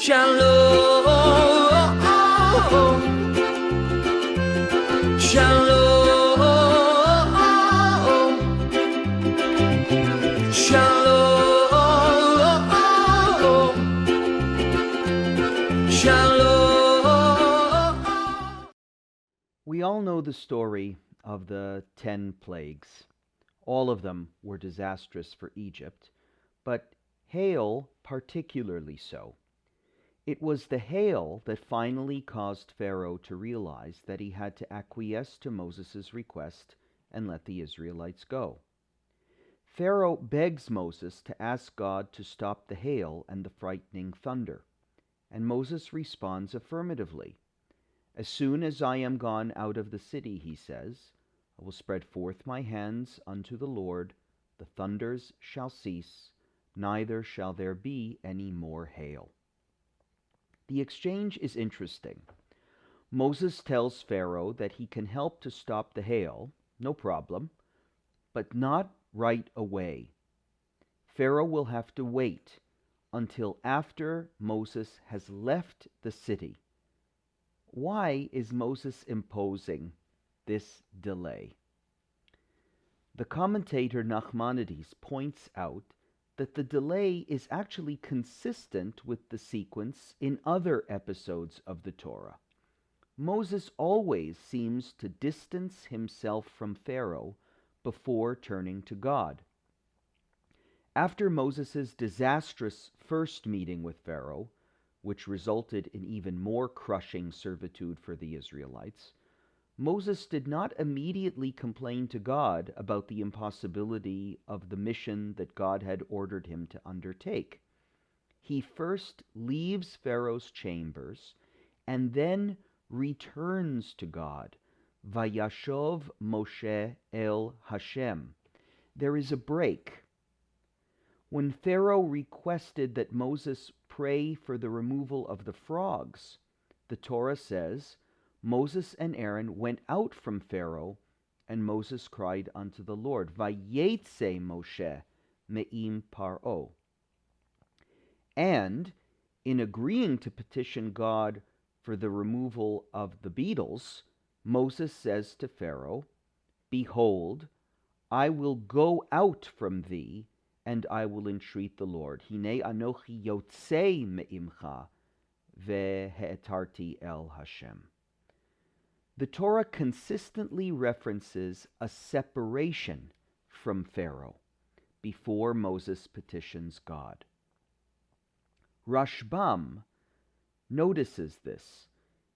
Shalom, shalom, shalom, shalom. We all know the story of the 10 plagues. All of them were disastrous for Egypt, but hail particularly so. It was the hail that finally caused Pharaoh to realize that he had to acquiesce to Moses' request and let the Israelites go. Pharaoh begs Moses to ask God to stop the hail and the frightening thunder, and Moses responds affirmatively. As soon as I am gone out of the city, he says, I will spread forth my hands unto the Lord, the thunders shall cease, neither shall there be any more hail. The exchange is interesting. Moses tells Pharaoh that he can help to stop the hail, no problem, but not right away. Pharaoh will have to wait until after Moses has left the city. Why is Moses imposing this delay? The commentator Nachmanides points out that the delay is actually consistent with the sequence in other episodes of the Torah. Moses always seems to distance himself from Pharaoh before turning to God. After Moses' disastrous first meeting with Pharaoh, which resulted in even more crushing servitude for the Israelites, Moses did not immediately complain to God about the impossibility of the mission that God had ordered him to undertake. He first leaves Pharaoh's chambers and then returns to God. Vayashov Moshe el Hashem. There is a break. When Pharaoh requested that Moses pray for the removal of the frogs, the Torah says, Moses and Aaron went out from Pharaoh, and Moses cried unto the Lord, Vayetze Moshe me'im paro. And in agreeing to petition God for the removal of the beetles, Moses says to Pharaoh, Behold, I will go out from thee, and I will entreat the Lord. Hine anochi yotzei me'imcha, ve'he'etarti el Hashem. The Torah consistently references a separation from Pharaoh before Moses petitions God. Rashbam notices this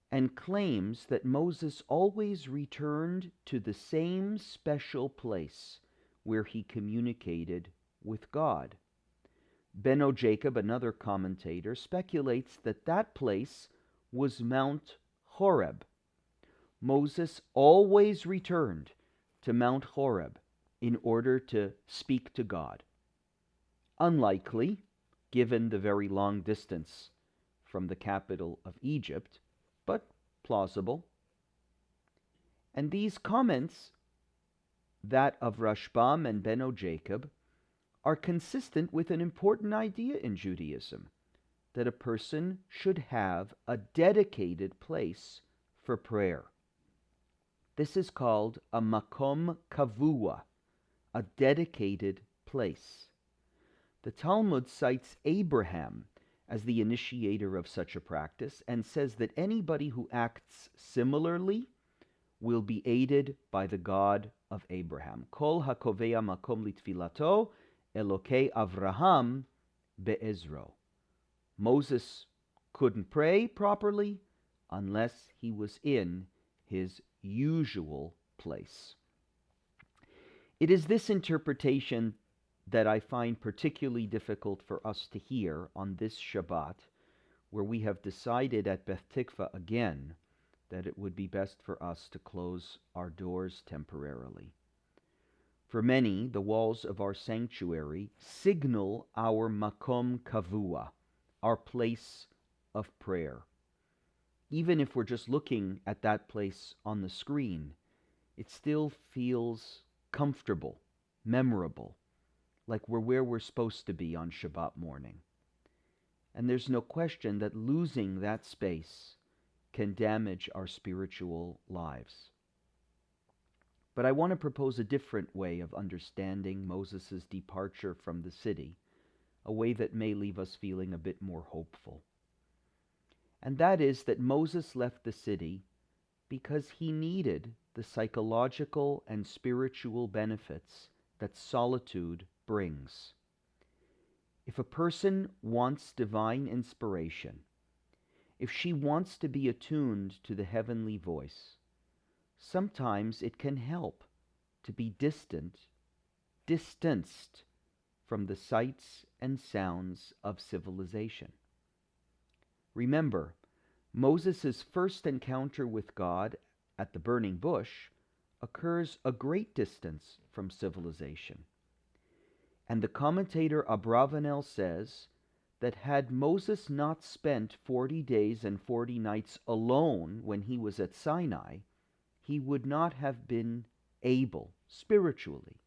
and claims that Moses always returned to the same special place where he communicated with God. Beno Jacob, another commentator, speculates that that place was Mount Horeb. Moses always returned to Mount Horeb in order to speak to God. Unlikely, given the very long distance from the capital of Egypt, but plausible. And these comments, that of Rashbam and Beno Jacob, are consistent with an important idea in Judaism, that a person should have a dedicated place for prayer. This is called a makom kavua, a dedicated place. The Talmud cites Abraham as the initiator of such a practice and says that anybody who acts similarly will be aided by the God of Abraham. Kol hakovea makom litfilato, Elokei Avraham be'ezro. Moses couldn't pray properly unless he was in his usual place. It is this interpretation that I find particularly difficult for us to hear on this Shabbat, where we have decided at Beth Tikva again that it would be best for us to close our doors temporarily. For many, the walls of our sanctuary signal our makom kavua, our place of prayer. Even if we're just looking at that place on the screen, it still feels comfortable, memorable, like we're where we're supposed to be on Shabbat morning. And there's no question that losing that space can damage our spiritual lives. But I want to propose a different way of understanding Moses' departure from the city, a way that may leave us feeling a bit more hopeful. And that is that Moses left the city because he needed the psychological and spiritual benefits that solitude brings. If a person wants divine inspiration, if she wants to be attuned to the heavenly voice, sometimes it can help to be distanced from the sights and sounds of civilization. Remember, Moses' first encounter with God at the burning bush occurs a great distance from civilization. And the commentator Abravanel says that had Moses not spent 40 days and 40 nights alone when he was at Sinai, he would not have been able, spiritually,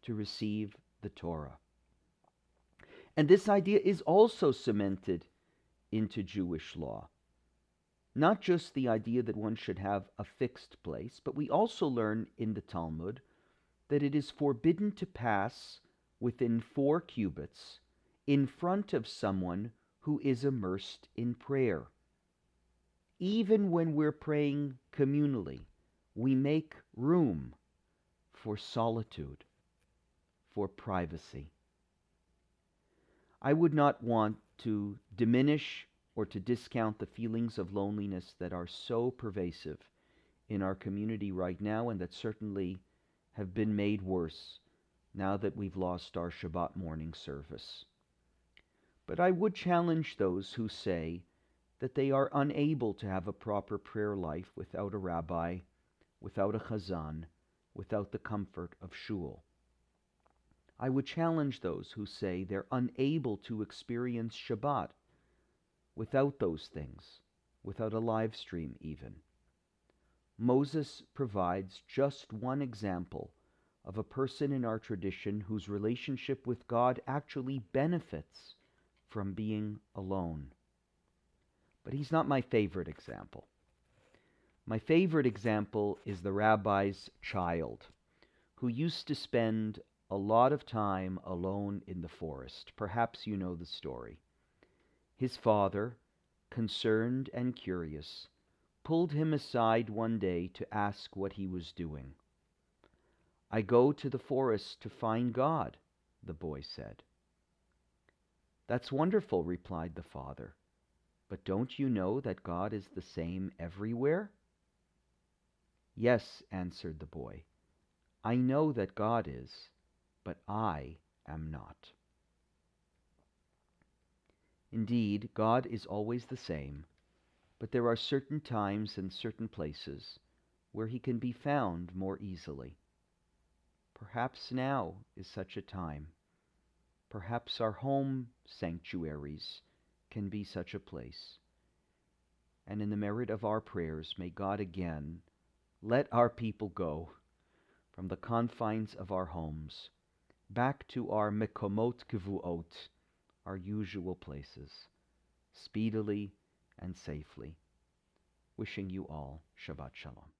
to receive the Torah. And this idea is also cemented into Jewish law. Not just the idea that one should have a fixed place, but we also learn in the Talmud that it is forbidden to pass within 4 cubits in front of someone who is immersed in prayer. Even when we're praying communally, we make room for solitude, for privacy. I would not want to diminish or to discount the feelings of loneliness that are so pervasive in our community right now, and that certainly have been made worse now that we've lost our Shabbat morning service. But I would challenge those who say that they are unable to have a proper prayer life without a rabbi, without a chazan, without the comfort of shul. I would challenge those who say they're unable to experience Shabbat without those things, without a live stream even. Moses provides just one example of a person in our tradition whose relationship with God actually benefits from being alone. But he's not my favorite example. My favorite example is the rabbi's child, who used to spend a lot of time alone in the forest. Perhaps you know the story. His father, concerned and curious, pulled him aside one day to ask what he was doing. "I go to the forest to find God," the boy said. "That's wonderful," replied the father. "But don't you know that God is the same everywhere?" "Yes," answered the boy. "I know that God is, but I am not." Indeed, God is always the same, but there are certain times and certain places where he can be found more easily. Perhaps now is such a time. Perhaps our home sanctuaries can be such a place. And in the merit of our prayers, may God again let our people go from the confines of our homes back to our mekomot kvuot, our usual places, speedily and safely. Wishing you all Shabbat Shalom.